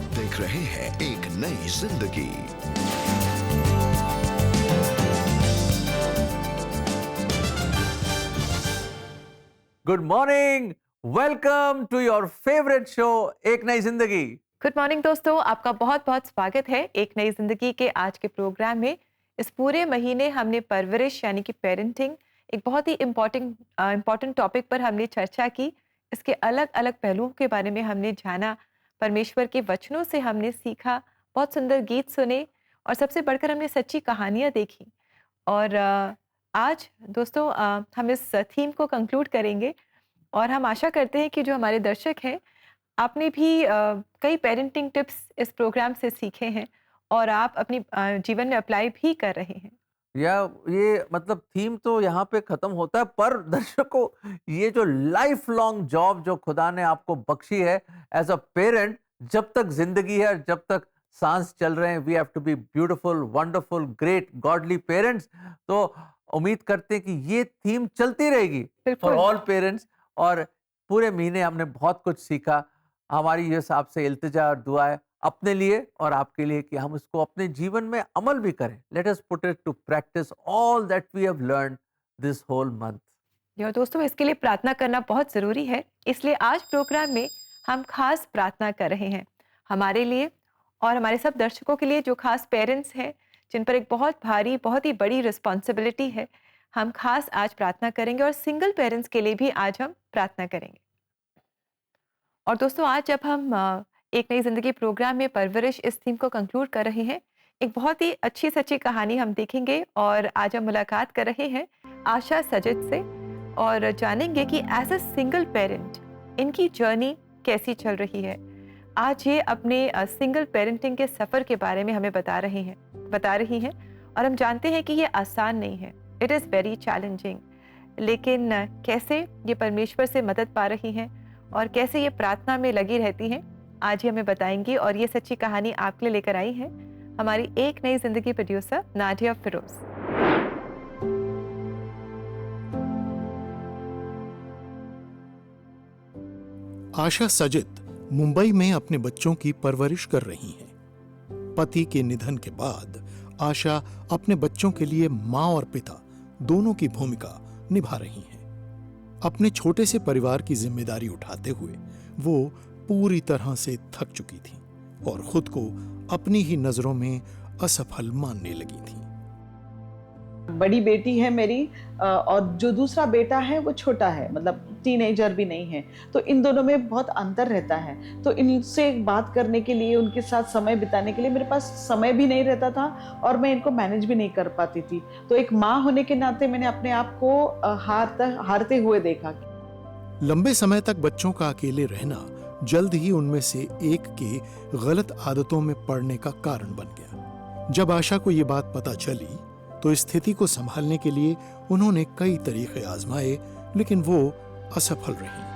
देख रहे हैं एक नई जिंदगी। Good morning, welcome to your favourite show एक नई जिंदगी। गुड मॉर्निंग दोस्तों, आपका बहुत बहुत स्वागत है एक नई जिंदगी के आज के प्रोग्राम में। इस पूरे महीने हमने परवरिश यानी कि पेरेंटिंग एक बहुत ही इम्पॉर्टेंट टॉपिक पर हमने चर्चा की। इसके अलग अलग पहलुओं के बारे में हमने जाना, परमेश्वर के वचनों से हमने सीखा, बहुत सुंदर गीत सुने और सबसे बढ़कर हमने सच्ची कहानियाँ देखी। और आज दोस्तों हम इस थीम को कंक्लूड करेंगे और हम आशा करते हैं कि जो हमारे दर्शक हैं, आपने भी कई पेरेंटिंग टिप्स इस प्रोग्राम से सीखे हैं और आप अपनी जीवन में अप्लाई भी कर रहे हैं। या ये मतलब थीम तो यहाँ पे खत्म होता है, पर दर्शकों, ये जो लाइफ लॉन्ग जॉब जो खुदा ने आपको बख्शी है एज अ पेरेंट, जब तक जिंदगी है, जब तक सांस चल रहे हैं, we have to be beautiful, wonderful, great, godly parents. तो उम्मीद करते हैं कि ये थीम चलती रहेगी फॉर बिल्कुल। All parents. और पूरे महीने हमने बहुत कुछ सीखा। हमारी ये आपसे इल्तिजा और दुआ है अपने लिए और आपके लिए कि हम इसको अपने जीवन में अमल भी करें। Let us put it to practice all that we have learned this whole month. और दोस्तों, इसके लिए प्रार्थना करना बहुत ज़रूरी है, इसलिए आज प्रोग्राम में हम खास प्रार्थना कर रहे हैं हमारे लिए और हमारे सब दर्शकों के लिए जो खास पेरेंट्स हैं, जिन पर एक बहुत भारी, बहुत ही बड़ी रिस्पॉन्सिबिलिटी है। हम खास आज प्रार्थना करेंगे और सिंगल पेरेंट्स के लिए भी आज हम प्रार्थना करेंगे। और दोस्तों, आज जब हम एक नई जिंदगी प्रोग्राम में परवरिश इस थीम को कंक्लूड कर रहे हैं, एक बहुत ही अच्छी सच्ची कहानी हम देखेंगे और आज हम मुलाकात कर रहे हैं आशा सजिद से और जानेंगे कि एज अ सिंगल पेरेंट इनकी जर्नी कैसी चल रही है। आज ये अपने सिंगल पेरेंटिंग के सफ़र के बारे में हमें बता रही हैं और हम जानते हैं कि ये आसान नहीं है, इट इज़ वेरी चैलेंजिंग। लेकिन कैसे ये परमेश्वर से मदद पा रही हैं और कैसे ये प्रार्थना में लगी रहती हैं, आज ही हमें बताएंगी। और ये सच्ची कहानी आपके लिए लेकर आई है हमारी एक नई जिंदगी प्रोड्यूसर नादिया फिरोज। आशा सजिद मुंबई में अपने बच्चों की परवरिश कर रही हैं। पति के निधन के बाद आशा अपने बच्चों के लिए मां और पिता दोनों की भूमिका निभा रही हैं। अपने छोटे से परिवार की जिम्मेदारी उठाते हुए वो पूरी तरह से थक चुकी थी और खुद को अपनी ही नजरों में असफल मानने लगी थी। बड़ी बेटी है मेरी और जो दूसरा बेटा है वो छोटा है, मतलब टीनेजर भी नहीं है। तो इन दोनों में बहुत अंतर रहता है। तो इनसे बात करने के लिए, उनके साथ समय बिताने के लिए मेरे पास समय भी नहीं रहता था और मैं इनको मैनेज भी नहीं कर पाती थी। तो एक माँ होने के नाते मैंने अपने आप को हारते हुए देखा। लंबे समय तक बच्चों का अकेले रहना जल्द ही उनमें से एक के गलत आदतों में पड़ने का कारण बन गया। जब आशा को ये बात पता चली तो स्थिति को संभालने के लिए उन्होंने कई तरीके आजमाए, लेकिन वो असफल रही।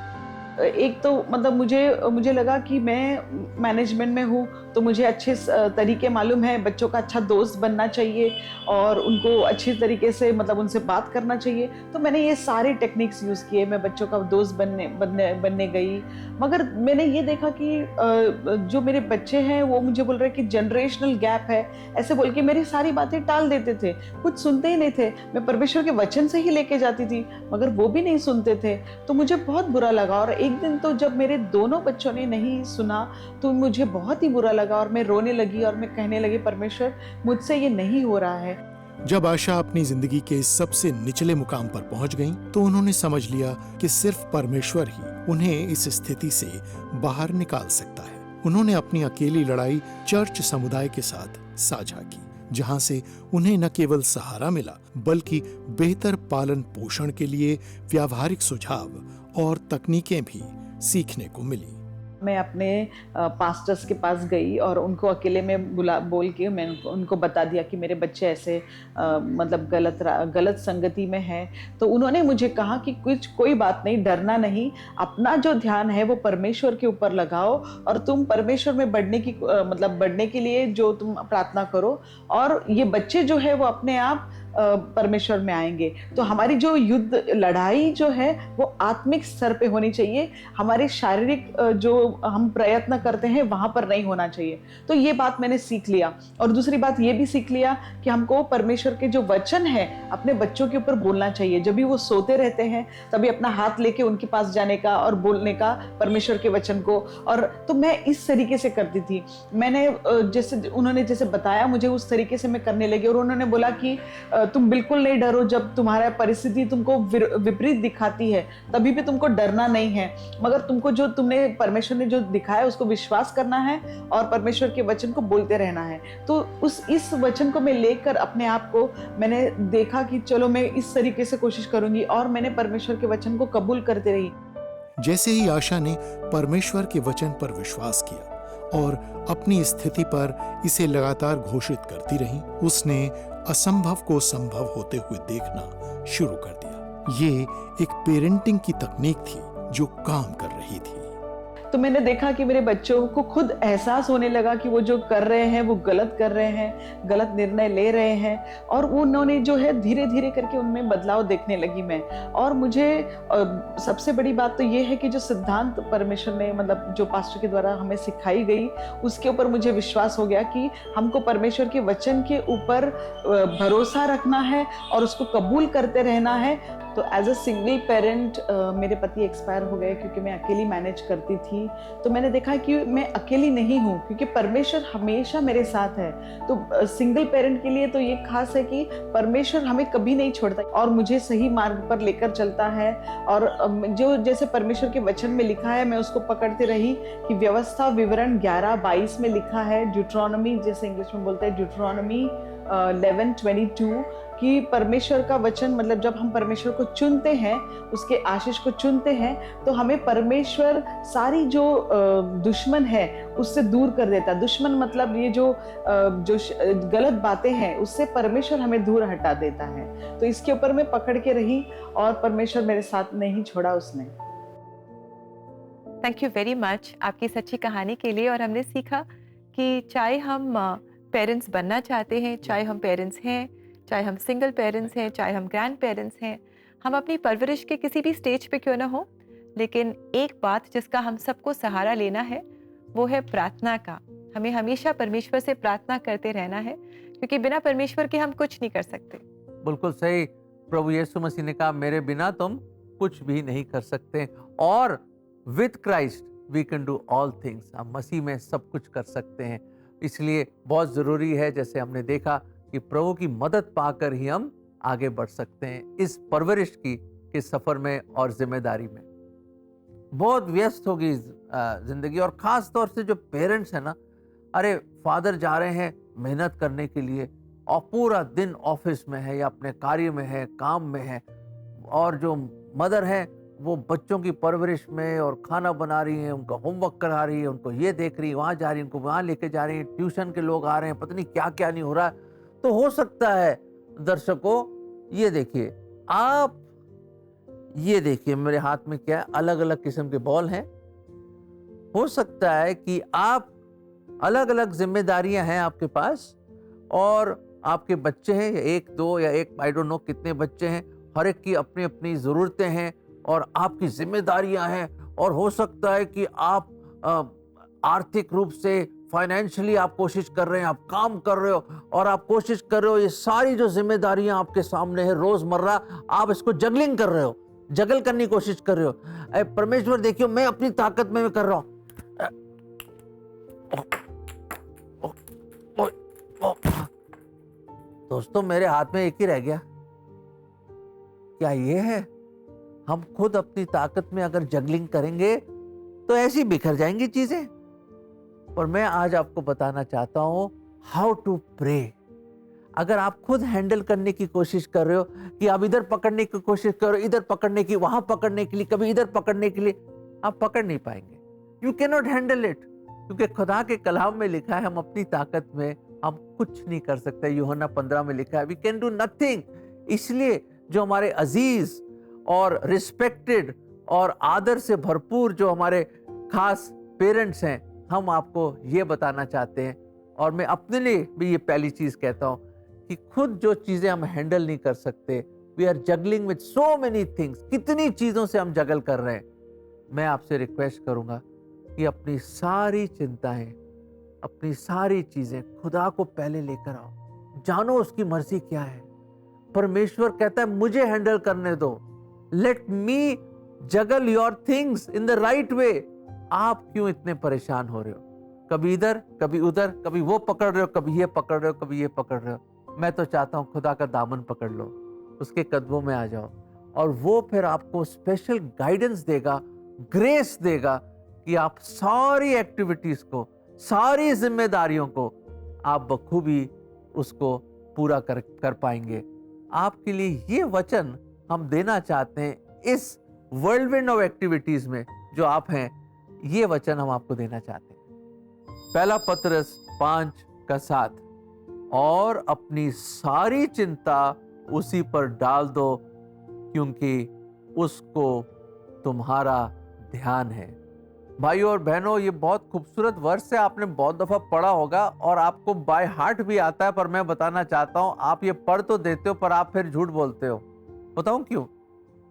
एक तो मतलब मुझे लगा कि मैं मैनेजमेंट में हूँ तो मुझे अच्छे तरीके मालूम है, बच्चों का अच्छा दोस्त बनना चाहिए और उनको अच्छे तरीके से मतलब उनसे बात करना चाहिए। तो मैंने ये सारे टेक्निक्स यूज़ किए, मैं बच्चों का दोस्त बनने गई। मगर मैंने ये देखा कि जो मेरे बच्चे हैं वो मुझे बोल रहे कि जनरेशनल गैप है, ऐसे बोल के मेरी सारी बातें टाल देते थे, कुछ सुनते ही नहीं थे। मैं परमेश्वर के वचन से ही लेके जाती थी मगर वो भी नहीं सुनते थे। तो मुझे बहुत बुरा लगा और एक दिन तो जब मेरे दोनों बच्चों ने नहीं सुना तो मुझे बहुत ही बुरा लगा और मैं रोने लगी और मैं कहने लगी, परमेश्वर मुझसे ये नहीं हो रहा है। जब आशा अपनी जिंदगी के सबसे निचले मुकाम पर पहुंच गईं, तो उन्होंने समझ लिया कि सिर्फ परमेश्वर ही उन्हें इस स्थिति से बाहर निकाल सकता है। उन्होंने अपनी अकेली लड़ाई चर्च समुदाय के साथ साझा की, जहां से उन्हें न केवल सहारा मिला बल्कि बेहतर पालन पोषण के लिए व्यावहारिक सुझाव और तकनीकें भी सीखने को मिली। मैं अपने पास्टर्स के पास गई और उनको अकेले में बोल के मैं उनको बता दिया कि मेरे बच्चे ऐसे मतलब गलत संगति में हैं। तो उन्होंने मुझे कहा कि कोई बात नहीं, डरना नहीं, अपना जो ध्यान है वो परमेश्वर के ऊपर लगाओ और तुम परमेश्वर में बढ़ने के लिए जो तुम प्रार्थना करो और ये बच्चे जो है वो अपने आप परमेश्वर में आएंगे। तो हमारी जो युद्ध लड़ाई जो है वो आत्मिक स्तर पे होनी चाहिए, हमारे शारीरिक जो हम प्रयत्न करते हैं वहां पर नहीं होना चाहिए। तो ये बात मैंने सीख लिया। और दूसरी बात ये भी सीख लिया कि हमको परमेश्वर के जो वचन है अपने बच्चों के ऊपर बोलना चाहिए। जब भी वो सोते रहते हैं तभी अपना हाथ लेके उनके पास जाने का और बोलने का परमेश्वर के वचन को। और तो मैं इस तरीके से करती थी। मैंने जैसे उन्होंने जैसे बताया मुझे उस तरीके से मैं करने लगी। और उन्होंने बोला कि तुम बिल्कुल नहीं डरो, जब तुम्हारा परिस्थिति तुमको विपरीत दिखाती है तभी भी तुमको डरना नहीं है, मगर तुमको जो तुमने परमेश्वर ने जो दिखाया उसको विश्वास करना है और परमेश्वर के वचन को बोलते रहना है। तो इस वचन को मैं लेकर अपने आप को मैंने देखा कि चलो मैं इस तरीके से कोशिश करूंगी, और मैंने परमेश्वर के वचन को कबूल करते रही। जैसे ही आशा ने परमेश्वर के वचन पर विश्वास किया और अपनी स्थिति पर इसे लगातार घोषित करती रही, उसने असंभव को संभव होते हुए देखना शुरू कर दिया। ये एक पेरेंटिंग की तकनीक थी जो काम कर रही थी। तो मैंने देखा कि मेरे बच्चों को खुद एहसास होने लगा कि वो जो कर रहे हैं वो गलत कर रहे हैं, गलत निर्णय ले रहे हैं, और उन्होंने जो है धीरे धीरे करके उनमें बदलाव देखने लगी मैं। और मुझे सबसे बड़ी बात तो ये है कि जो सिद्धांत परमेश्वर ने मतलब जो पास्टर के द्वारा हमें सिखाई गई उसके ऊपर मुझे विश्वास हो गया कि हमको परमेश्वर के वचन के ऊपर भरोसा रखना है और उसको कबूल करते रहना है। तो एज अ सिंगल पेरेंट मेरे पति एक्सपायर हो गए क्योंकि मैं अकेली मैनेज करती थी। तो मैंने देखा कि मैं अकेली नहीं हूँ क्योंकि परमेश्वर हमेशा मेरे साथ है। तो सिंगल पेरेंट के लिए तो ये खास है कि परमेश्वर हमें कभी नहीं छोड़ता और मुझे सही मार्ग पर लेकर चलता है। और जो जैसे परमेश्वर के वचन में लिखा है मैं उसको पकड़ती रही कि व्यवस्था विवरण 11:22 में लिखा है, ड्यूट्रोनॉमी जैसे इंग्लिश में बोलते हैं, ड्यूट्रोनॉमी 11:22 कि परमेश्वर का वचन मतलब जब हम परमेश्वर को चुनते हैं, उसके आशीष को चुनते हैं, तो हमें परमेश्वर सारी जो दुश्मन है उससे दूर कर देता है। दुश्मन मतलब ये जो गलत बातें हैं उससे परमेश्वर हमें दूर हटा देता है। तो इसके ऊपर मैं पकड़ के रही और परमेश्वर मेरे साथ नहीं छोड़ा उसने। थैंक यू वेरी मच आपकी सच्ची कहानी के लिए। और हमने सीखा कि चाहे हम पेरेंट्स बनना चाहते हैं, चाहे हम पेरेंट्स हैं, चाहे हम सिंगल पेरेंट्स हैं, चाहे हम ग्रैंड पेरेंट्स हैं, हम अपनी परवरिश के किसी भी स्टेज पे क्यों ना हो, लेकिन एक बात जिसका हम सबको सहारा लेना है वो है प्रार्थना का। हमें हमेशा परमेश्वर से प्रार्थना करते रहना है क्योंकि बिना परमेश्वर के हम कुछ नहीं कर सकते। बिल्कुल सही। प्रभु यीशु मसीह ने कहा मेरे बिना तुम कुछ भी नहीं कर सकते, और with Christ we can do all things. हम मसीह में सब कुछ कर सकते हैं। इसलिए बहुत ज़रूरी है, जैसे हमने देखा, कि प्रभु की मदद पाकर ही हम आगे बढ़ सकते हैं इस परवरिश के सफ़र में और जिम्मेदारी में। बहुत व्यस्त होगी ज़िंदगी, और ख़ास तौर से जो पेरेंट्स हैं ना, अरे फादर जा रहे हैं मेहनत करने के लिए और पूरा दिन ऑफिस में है या अपने कार्य में है, काम में है, और जो मदर है वो बच्चों की परवरिश में और खाना बना रही है, उनका होमवर्क करा रही है, उनको ये देख रही है, वहाँ जा रही है, उनको वहाँ लेके जा रही है, ट्यूशन के लोग आ रहे हैं, पता नहीं क्या क्या नहीं हो रहा है। तो हो सकता है दर्शकों, ये देखिए आप, ये देखिए मेरे हाथ में क्या है, अलग अलग किस्म के बॉल हैं। हो सकता है कि आप अलग अलग जिम्मेदारियां हैं आपके पास, और आपके बच्चे हैं, या एक दो या एक, आई डोंट नो कितने बच्चे हैं, हर एक की अपनी अपनी ज़रूरतें हैं और आपकी जिम्मेदारियां हैं। और हो सकता है कि आप आर्थिक रूप से, फाइनेंशियली आप कोशिश कर रहे हैं, आप काम कर रहे हो और आप कोशिश कर रहे हो, ये सारी जो जिम्मेदारियां आपके सामने है रोजमर्रा, आप इसको जगलिंग कर रहे हो, जगल करने की कोशिश कर रहे हो। अरे परमेश्वर देखियो, मैं अपनी ताकत में कर रहा हूं। दोस्तों मेरे हाथ में एक ही रह गया। क्या ये है? हम खुद अपनी ताकत में अगर जगलिंग करेंगे तो ऐसी बिखर जाएंगी चीजें। और मैं आज आपको बताना चाहता हूं हाउ टू प्रे। अगर आप खुद हैंडल करने की कोशिश कर रहे हो कि आप इधर पकड़ने की कोशिश करो, इधर पकड़ने की, वहां पकड़ने के लिए, कभी इधर पकड़ने के लिए, आप पकड़ नहीं पाएंगे। You can not handle it, क्योंकि खुदा के कलाम में लिखा है हम अपनी ताकत में हम कुछ नहीं कर सकते। यूहन्ना 15 में लिखा है वी कैन डू नथिंग। इसलिए जो हमारे अजीज और रिस्पेक्टेड और आदर से भरपूर जो हमारे खास पेरेंट्स हैं, हम आपको ये बताना चाहते हैं, और मैं अपने लिए भी ये पहली चीज कहता हूं कि खुद जो चीजें हम हैंडल नहीं कर सकते, we are juggling with so many things, कितनी चीजों से हम जगल कर रहे हैं। मैं आपसे रिक्वेस्ट करूंगा कि अपनी सारी चिंताएं, अपनी सारी चीजें खुदा को पहले लेकर आओ, जानो उसकी मर्जी क्या है। परमेश्वर कहता है मुझे हैंडल करने दो, let me juggle your things in the right way. आप क्यों इतने परेशान हो रहे हो? कभी इधर कभी उधर, कभी वो पकड़ रहे हो, कभी ये पकड़ रहे हो, कभी ये पकड़ रहे हो। मैं तो चाहता हूं खुदा का दामन पकड़ लो, उसके कदमों में आ जाओ, और वो फिर आपको स्पेशल गाइडेंस देगा, ग्रेस देगा कि आप सारी एक्टिविटीज को, सारी जिम्मेदारियों को आप बखूबी उसको पूरा कर पाएंगे। आपके लिए ये वचन हम देना चाहते हैं इस वर्ल्डविंड ऑफ एक्टिविटीज में जो आप हैं, ये वचन हम आपको देना चाहते हैं। पहला पतरस 5:7, और अपनी सारी चिंता उसी पर डाल दो क्योंकि उसको तुम्हारा ध्यान है। भाइयों और बहनों, ये बहुत खूबसूरत वर्स है, आपने बहुत दफा पढ़ा होगा और आपको बाय हार्ट भी आता है, पर मैं बताना चाहता हूं आप ये पढ़ तो देते हो पर आप फिर झूठ बोलते हो। बताऊं क्यों?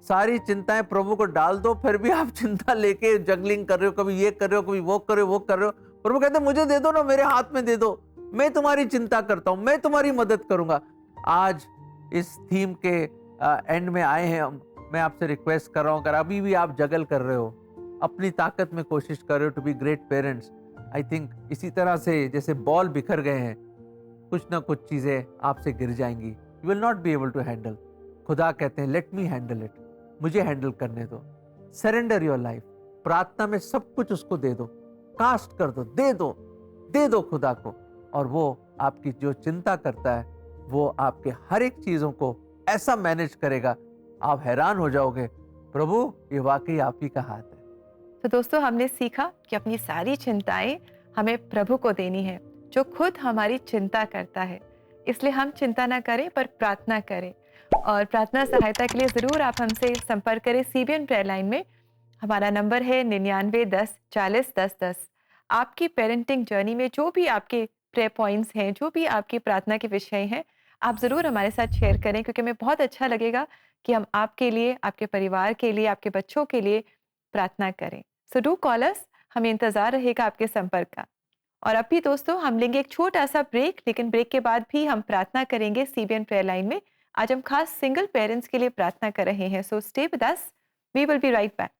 सारी चिंताएं प्रभु को डाल दो, फिर भी आप चिंता लेके जगलिंग कर रहे हो, कभी ये कर रहे हो, कभी वो कर रहे हो, वो कर रहे हो। प्रभु कहते मुझे दे दो ना, मेरे हाथ में दे दो, मैं तुम्हारी चिंता करता हूं, मैं तुम्हारी मदद करूंगा। आज इस थीम के एंड में आए हैं हम। मैं आपसे रिक्वेस्ट कर रहा हूं, अगर अभी भी आप जगल कर रहे हो, अपनी ताकत में कोशिश कर रहे हो to be great parents, I think इसी तरह से जैसे बॉल बिखर गए हैं, कुछ ना कुछ चीजें आपसे गिर जाएंगी, you will not be able to handle. खुदा कहते हैं लेट मी हैंडल इट, मुझे हैंडल करने दो। सरेंडर योर लाइफ, प्रार्थना में सब कुछ उसको दे दो, कास्ट कर दो, दे दो खुदा को, और वो आपकी जो चिंता करता है वो आपके हर एक चीजों को ऐसा मैनेज करेगा, आप हैरान हो जाओगे, प्रभु ये वाकई आप ही का हाथ है। तो दोस्तों, हमने सीखा कि अपनी सारी चिंताएं हमें प्रभु को देनी है, जो खुद हमारी चिंता करता है। इसलिए हम चिंता ना करें पर प्रार्थना करें, और प्रार्थना सहायता के लिए ज़रूर आप हमसे संपर्क करें। CBN प्रेयर लाइन में हमारा नंबर है 99 10 40 10 10। आपकी पेरेंटिंग जर्नी में जो भी आपके प्रेयर पॉइंट्स हैं, जो भी आपकी प्रार्थना के विषय हैं, आप ज़रूर हमारे साथ शेयर करें, क्योंकि हमें बहुत अच्छा लगेगा कि हम आपके लिए, आपके परिवार के लिए, आपके बच्चों के लिए प्रार्थना करें। सो डू कॉल अस, हमें इंतज़ार रहेगा आपके संपर्क का। और अब भी दोस्तों, हम लेंगे एक छोटा सा ब्रेक, लेकिन ब्रेक के बाद भी हम प्रार्थना करेंगे CBN प्रेयर लाइन में। आज हम खास सिंगल पेरेंट्स के लिए प्रार्थना कर रहे हैं। So stay with us, we will be right back.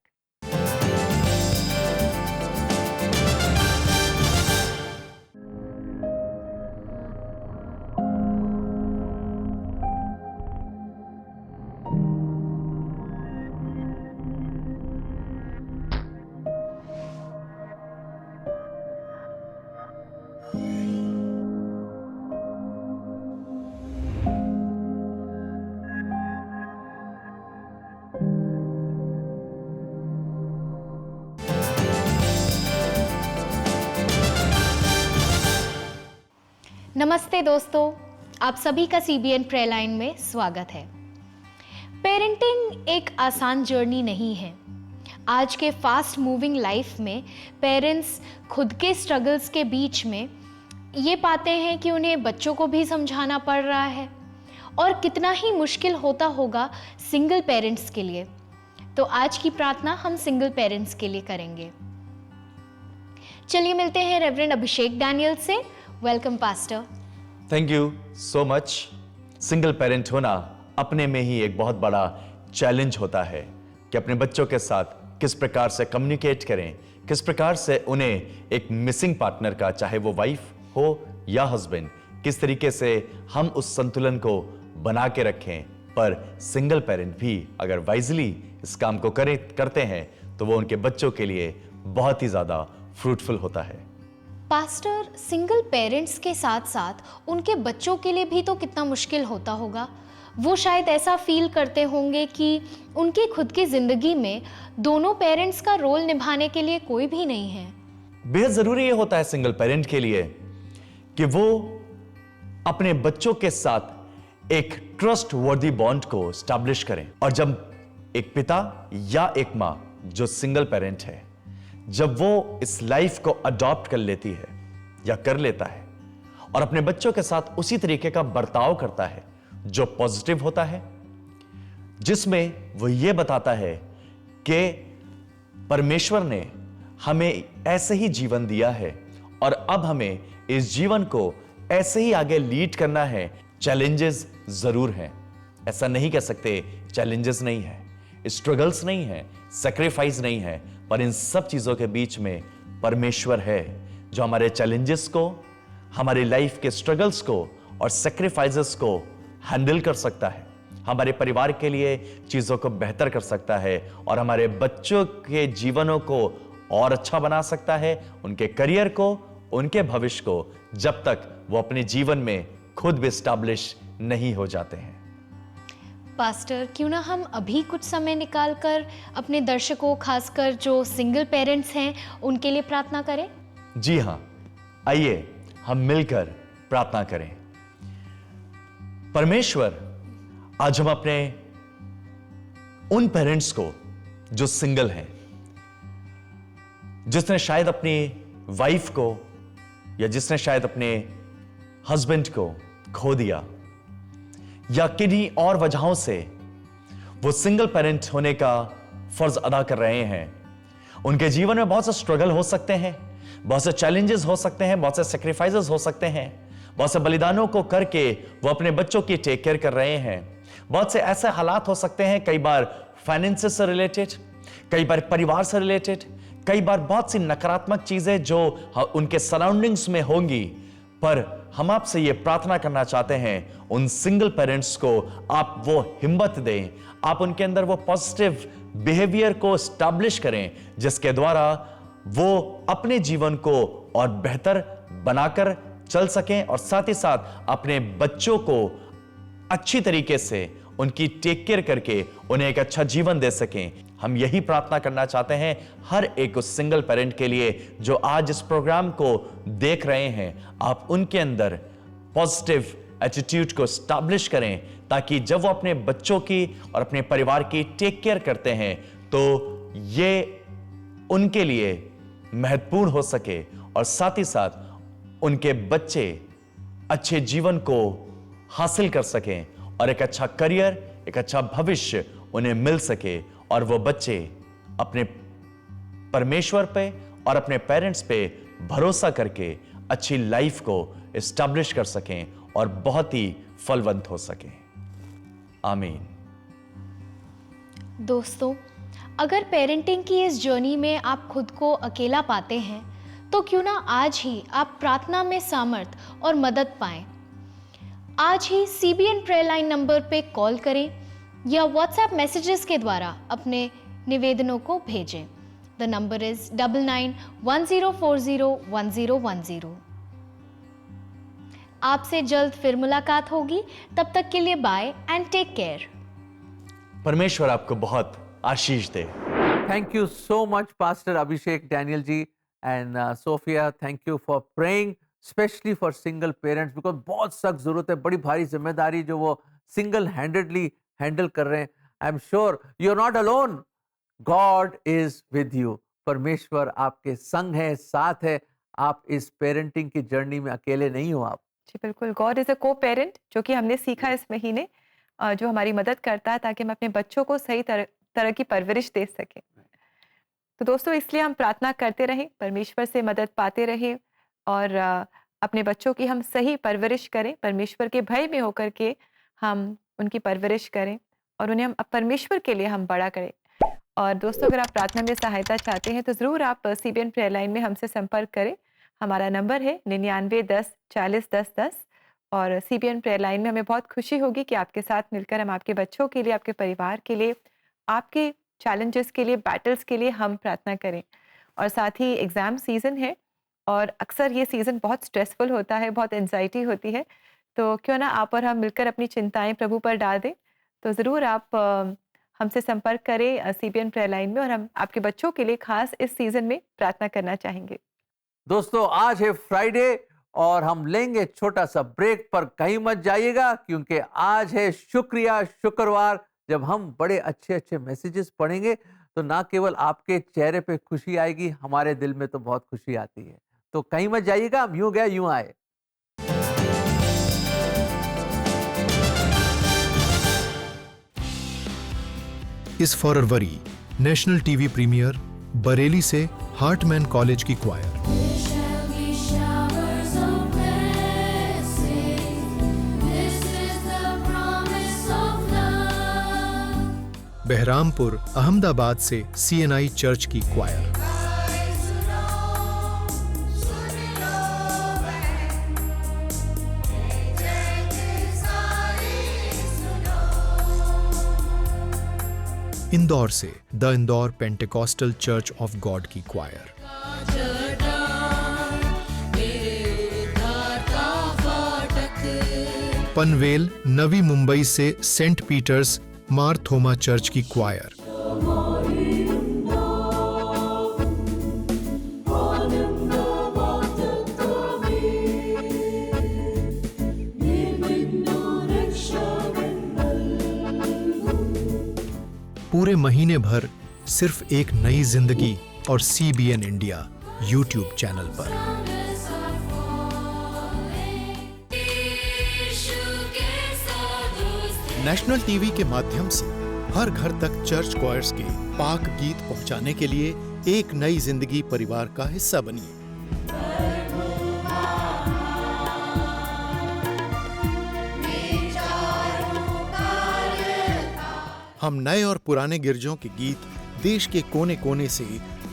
नमस्ते दोस्तों, आप सभी का CBN प्रेयर लाइन में स्वागत है। पेरेंटिंग एक आसान जर्नी नहीं है। आज के फास्ट मूविंग लाइफ में पेरेंट्स खुद के स्ट्रगल्स के बीच में ये पाते हैं कि उन्हें बच्चों को भी समझाना पड़ रहा है, और कितना ही मुश्किल होता होगा सिंगल पेरेंट्स के लिए। तो आज की प्रार्थना हम सिंगल पेरेंट्स के लिए करेंगे। चलिए मिलते हैं रेवरेंड अभिषेक डैनियल से। Welcome pastor. Thank you so much. Single parent होना अपने में ही एक बहुत बड़ा चैलेंज होता है कि अपने बच्चों के साथ किस प्रकार से कम्युनिकेट करें, किस प्रकार से उन्हें एक मिसिंग पार्टनर का, चाहे वो वाइफ हो या हस्बैंड, किस तरीके से हम उस संतुलन को बना के रखें। पर सिंगल पेरेंट भी अगर वाइजली इस काम को करते हैं तो वो उनके बच्चों के लिए बहुत ही ज्यादा फ्रूटफुल होता है। पास्टर, सिंगल पेरेंट्स के साथ साथ उनके बच्चों के लिए भी तो कितना मुश्किल होता होगा। वो शायद ऐसा फील करते होंगे कि उनकी खुद की जिंदगी में दोनों पेरेंट्स का रोल निभाने के लिए कोई भी नहीं है। बेहद जरूरी ये होता है सिंगल पेरेंट के लिए कि वो अपने बच्चों के साथ एक ट्रस्ट वर्दी बॉन्ड को स्टैब्लिश करें। और जब एक पिता या एक माँ जो सिंगल पेरेंट है, जब वो इस लाइफ को अडॉप्ट कर लेती है या कर लेता है, और अपने बच्चों के साथ उसी तरीके का बर्ताव करता है जो पॉजिटिव होता है, जिसमें वो ये बताता है कि परमेश्वर ने हमें ऐसे ही जीवन दिया है और अब हमें इस जीवन को ऐसे ही आगे लीड करना है। चैलेंजेस जरूर हैं, ऐसा नहीं कह सकते चैलेंजेस नहीं है, स्ट्रगल्स नहीं है, सेक्रीफाइस नहीं है, पर इन सब चीजों के बीच में परमेश्वर है जो हमारे चैलेंजेस को, हमारी लाइफ के स्ट्रगल्स को और सेक्रीफाइसेस को हैंडल कर सकता है, हमारे परिवार के लिए चीजों को बेहतर कर सकता है और हमारे बच्चों के जीवनों को और अच्छा बना सकता है, उनके करियर को, उनके भविष्य को, जब तक वो अपने जीवन में खुद भी एस्टैब्लिश नहीं हो जाते हैं। पास्टर, क्यों ना हम अभी कुछ समय निकालकर अपने दर्शकों, खासकर जो सिंगल पेरेंट्स हैं, उनके लिए प्रार्थना करें? जी हां, आइए हम मिलकर प्रार्थना करें। परमेश्वर, आज हम अपने उन पेरेंट्स को जो सिंगल हैं, जिसने शायद अपनी वाइफ को या जिसने शायद अपने हस्बैंड को खो दिया या किन्हीं और वजहों से वो सिंगल पेरेंट होने का फर्ज अदा कर रहे हैं, उनके जीवन में बहुत से स्ट्रगल हो सकते हैं, बहुत से चैलेंजेस हो सकते हैं, बहुत से सेक्रीफाइसेस हो सकते हैं, बहुत से बलिदानों को करके वो अपने बच्चों की टेक केयर कर रहे हैं। बहुत से ऐसे हालात हो सकते हैं, कई बार फाइनेंसेस से रिलेटेड, कई बार परिवार से रिलेटेड, कई बार बहुत सी नकारात्मक चीजें जो उनके सराउंडिंग्स में होंगी। पर हम आपसे ये प्रार्थना करना चाहते हैं, उन सिंगल पेरेंट्स को आप वो हिम्मत दें, आप उनके अंदर वो पॉजिटिव बिहेवियर को स्टैब्लिश करें जिसके द्वारा वो अपने जीवन को और बेहतर बनाकर चल सकें और साथ ही साथ अपने बच्चों को अच्छी तरीके से उनकी टेक केयर करके उन्हें एक अच्छा जीवन दे सकें। हम यही प्रार्थना करना चाहते हैं हर एक उस सिंगल पेरेंट के लिए जो आज इस प्रोग्राम को देख रहे हैं। आप उनके अंदर पॉजिटिव एटीट्यूड को स्टैब्लिश करें ताकि जब वो अपने बच्चों की और अपने परिवार की टेक केयर करते हैं तो ये उनके लिए महत्वपूर्ण हो सके और साथ ही साथ उनके बच्चे अच्छे जीवन को हासिल कर सकें और एक अच्छा करियर, एक अच्छा भविष्य उन्हें मिल सके और वो बच्चे अपने परमेश्वर पे और अपने पेरेंट्स पे भरोसा करके अच्छी लाइफ को एस्टैब्लिश कर सकें और बहुत ही फलवंत हो सकें। आमीन। दोस्तों, अगर पेरेंटिंग की इस जर्नी में आप खुद को अकेला पाते हैं तो क्यों ना आज ही आप प्रार्थना में सामर्थ और मदद पाएं। आज ही CBN प्रेयर लाइन नंबर पे कॉल करें या व्हाट्सएप मैसेजेस के द्वारा अपने निवेदनों को भेजें। The number is 9910401010। आपसे जल्द फिर मुलाकात होगी, तब तक के लिए बाय एंड टेक केयर। परमेश्वर आपको बहुत आशीष दे। Thank you so much, Pastor Abhishek, Daniel ji, and Sophia. Thank you for praying, especially for single parents, because बहुत सख्त जरूरत है, बड़ी भारी जिम्मेदारी जो वो single handedly handle कर रहे हैं। I'm sure you're not alone. God is with you. परमेश्वर आपके संग है, साथ है। आप इस पेरेंटिंग की जर्नी में अकेले नहीं हो आप। जी बिल्कुल, गॉड इज़ अ को पेरेंट, जो कि हमने सीखा इस महीने, जो हमारी मदद करता है ताकि हम अपने बच्चों को सही तरह की परवरिश दे सकें। तो दोस्तों, इसलिए हम प्रार्थना करते रहें, परमेश्वर से मदद पाते रहें और अपने बच्चों की हम सही परवरिश करें, परमेश्वर के भय में होकर के हम उनकी परवरिश करें और उन्हें हम परमेश्वर के लिए हम बड़ा करें। और दोस्तों, अगर आप प्रार्थना में सहायता चाहते हैं तो ज़रूर आप CBN प्रेयर लाइन में हमसे संपर्क करें। हमारा नंबर है 9910401010 और CBN प्रेयर लाइन में हमें बहुत खुशी होगी कि आपके साथ मिलकर हम आपके बच्चों के लिए, आपके परिवार के लिए, आपके चैलेंजेस के लिए, बैटल्स के लिए हम प्रार्थना करें। और साथ ही एग्ज़ाम सीज़न है और अक्सर ये सीज़न बहुत स्ट्रेसफुल होता है, बहुत एंजाइटी होती है, तो क्यों ना आप और हम मिलकर अपनी चिंताएं प्रभु पर डाल दें। तो ज़रूर आप हमसे संपर्क करें CBN प्रेयर लाइन में और हम आपके बच्चों के लिए खास इस सीज़न में प्रार्थना करना चाहेंगे। दोस्तों, आज है फ्राइडे और हम लेंगे छोटा सा ब्रेक, पर कहीं मत जाइएगा क्योंकि आज है शुक्रवार, जब हम बड़े अच्छे मैसेजेस पढ़ेंगे तो ना केवल आपके चेहरे पे खुशी आएगी, हमारे दिल में तो बहुत खुशी आती है। तो कहीं मत जाइएगा, हम यूं गए यूं आए। इस फरवरी नेशनल टीवी प्रीमियर बरेली से हार्टमैन कॉलेज की क्वायर, बहरामपुर अहमदाबाद से CNI चर्च की क्वायर, इंदौर से the Indore Pentecostal church of God की क्वायर, पनवेल नवी मुंबई से सेंट पीटर्स मार थोमा चर्च की क्वायर, पूरे महीने भर सिर्फ एक नई जिंदगी और CBN इंडिया YouTube चैनल पर। नेशनल टीवी के माध्यम से हर घर तक चर्च क्वायर्स के पाक गीत पहुंचाने के लिए एक नई जिंदगी परिवार का हिस्सा बनिए। हम नए और पुराने गिरजों के गीत देश के कोने कोने से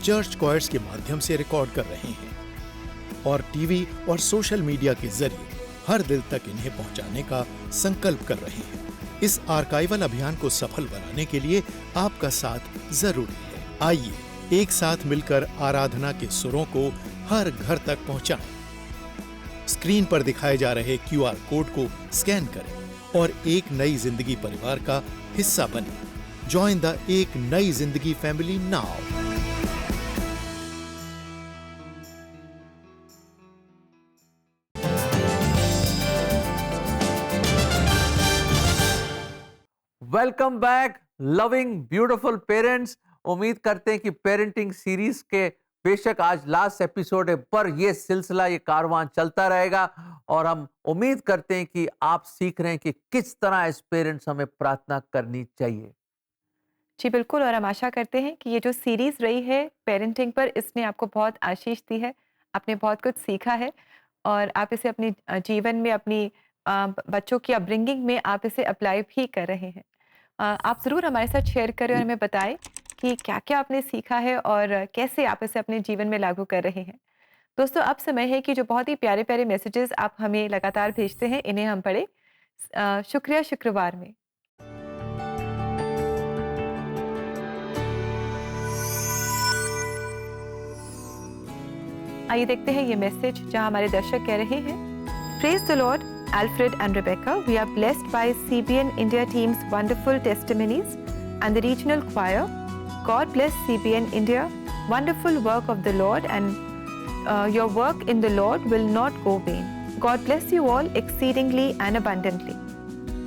चर्च क्वायर्स के माध्यम से रिकॉर्ड कर रहे हैं और टीवी और सोशल मीडिया के जरिए हर दिल तक इन्हें पहुंचाने का संकल्प कर रहे हैं। इस आर्काइवल अभियान को सफल बनाने के लिए आपका साथ जरूरी है। आइए एक साथ मिलकर आराधना के सुरों को हर घर तक पहुंचाएं। स्क्रीन पर दिखाए जा रहे QR कोड को स्कैन करें और एक नई जिंदगी परिवार का हिस्सा बने। जॉइन द एक नई जिंदगी family now. Welcome back loving beautiful parents. उम्मीद करते हैं कि पेरेंटिंग सीरीज के बेशक आज लास्ट एपिसोड है, पर ये सिलसिला, ये कारवां चलता रहेगा और हम उम्मीद करते हैं कि आप सीख रहे हैं कि किस तरह एज पेरेंट्स हमें प्रार्थना करनी चाहिए। जी बिल्कुल, और हम आशा करते हैं कि ये जो सीरीज रही है पेरेंटिंग पर, इसने आपको बहुत आशीष दी है, आपने बहुत कुछ सीखा है और आप इसे अपने जीवन में, अपनी बच्चों की अपब्रिंगिंग में आप इसे अप्लाई भी कर रहे हैं। आप ज़रूर हमारे साथ शेयर करें और हमें बताएं कि क्या क्या आपने सीखा है और कैसे आप इसे अपने जीवन में लागू कर रहे हैं। दोस्तों, अब समय है कि जो बहुत ही प्यारे प्यारे मैसेजेस आप हमें लगातार भेजते हैं, इन्हें हम पढ़ें। शुक्रिया शुक्रवार में। आइए देखते हैं ये मैसेज, जहां हमारे दर्शक कह रहे हैं, praise the Lord Alfred and Rebecca. We are blessed by CBN India team's wonderful testimonies and the regional choir. God bless CBN India. Wonderful work of the Lord, and your work in the Lord will not go vain. God bless you all exceedingly and abundantly.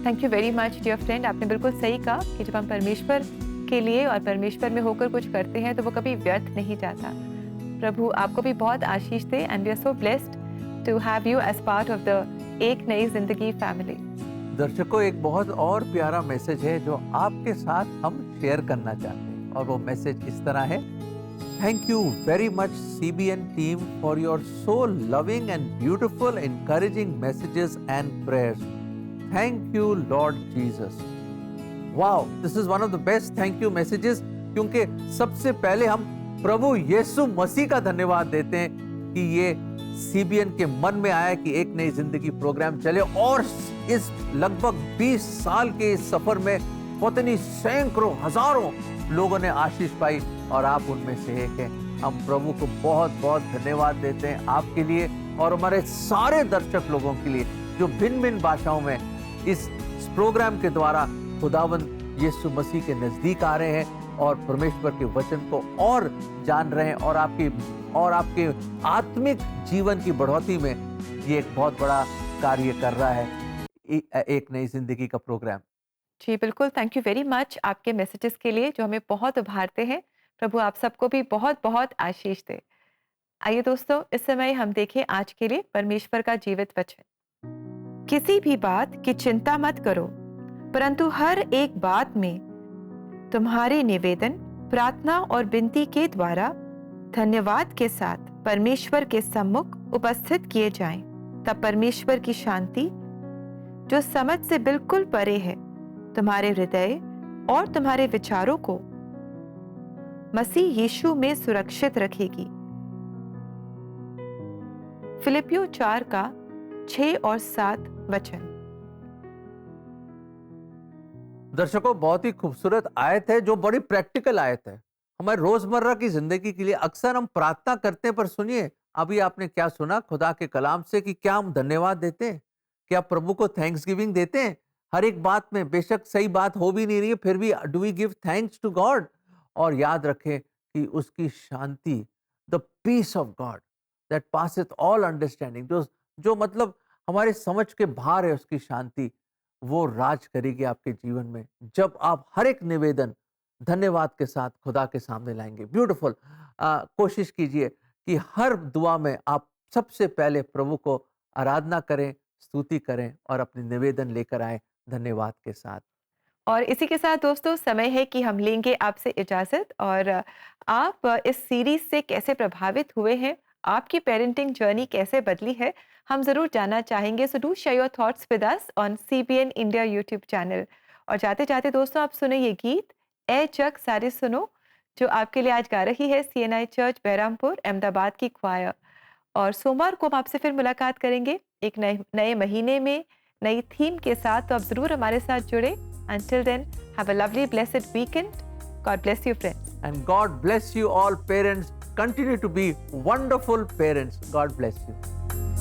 Thank you very much, dear friend. आपने बिल्कुल सही कहा कि जब हम परमेश्वर के लिए और परमेश्वर में होकर कुछ करते हैं तो वो कभी व्यर्थ नहीं जाता। प्रभु आपको भी बहुत आशीष दे, and we are so blessed to have you as part of the एक नई जिंदगी फैमिली। दर्शकों, एक बहुत और प्यारा मैसेज है जो आपके साथ हम शेयर करना चाहते हैं और वो मैसेज इस तरह है। Thank you very much CBN team for your so loving and beautiful encouraging messages and prayers. Thank you Lord Jesus. Wow, this is one of the best thank you messages, क्योंकि सबसे पहले हम प्रभु यीशु मसीह का धन्यवाद देते हैं कि ये CBN के मन में आया कि एक नई जिंदगी प्रोग्राम चले और इस लगभग 20 साल के इस सफर में पता नहीं सैकड़ों हजारों लोगों ने आशीष पाई और आप उनमें से एक हैं। हम प्रभु को बहुत बहुत धन्यवाद देते हैं आपके लिए और हमारे सारे दर्शक लोगों के लिए जो भिन्न भिन्न भाषाओं में इस प्रोग्राम के द्वारा खुदावंद यीशु मसीह के नजदीक आ रहे हैं और परमेश्वर के वचन को और जान रहे हैं और आपके आत्मिक जीवन की बढ़ोतरी में ये एक बहुत बड़ा कार्य कर रहा है एक नई जिंदगी का प्रोग्राम। जी बिल्कुल, थैंक यू वेरी मच आपके मैसेजेस के लिए जो हमें बहुत उभारते हैं। प्रभु आप सबको भी बहुत बहुत आशीष दे। आइए दोस्तों, इस समय हम देखें आज के लिए परमेश्वर का जीवित वचन। किसी भी बात की चिंता मत करो, परंतु हर एक बात में तुम्हारे निवेदन, प्रार्थना और विनती के द्वारा धन्यवाद के साथ परमेश्वर के सम्मुख उपस्थित किए जाएं, तब परमेश्वर की शांति जो समझ से बिल्कुल परे है तुम्हारे हृदय और तुम्हारे विचारों को मसीह यीशु में सुरक्षित रखेगी। फिलिपियों 4 का 6 और 7 वचन। दर्शकों, बहुत ही खूबसूरत आयत है जो बड़ी प्रैक्टिकल आयत है हमारे रोजमर्रा की जिंदगी के लिए। अक्सर हम प्रार्थना करते हैं, पर सुनिए अभी आपने क्या सुना खुदा के कलाम से कि क्या हम धन्यवाद देते हैं, क्या प्रभु को थैंक्स गिविंग देते हैं हर एक बात में। बेशक सही बात हो भी नहीं रही है, फिर भी do we give thanks to God. और याद रखें कि उसकी शांति, the peace of God that passeth all understanding, जो मतलब हमारे समझ के बाहर है, उसकी शांति वो राज करेगी आपके जीवन में जब आप हर एक निवेदन धन्यवाद के साथ खुदा के सामने लाएंगे। ब्यूटीफुल। कोशिश कीजिए कि हर दुआ में आप सबसे पहले प्रभु को आराधना करें, स्तुति करें और अपने निवेदन लेकर आए धन्यवाद के साथ। और इसी के साथ दोस्तों समय है कि हम लेंगे आपसे इजाजत। और आप इस सीरीज से कैसे प्रभावित हुए हैं, आपकी पेरेंटिंग जर्नी कैसे बदली है, हम जरूर जानना चाहेंगे। So do share your thoughts with us on CBN India YouTube channel. और जाते जाते दोस्तों आप सुने ये गीत ए जग सारे सुनो, जो आपके लिए आज गा रही है CNI चर्च बहरामपुर अहमदाबाद की क्वायर। और सोमवार को हम आपसे फिर मुलाकात करेंगे एक नए महीने में नई थीम के साथ, तो आप जरूर हमारे साथ जुड़े। Until then, have a lovely, blessed weekend. God bless you, friends. And God bless you all parents. Continue to be wonderful parents. God bless you.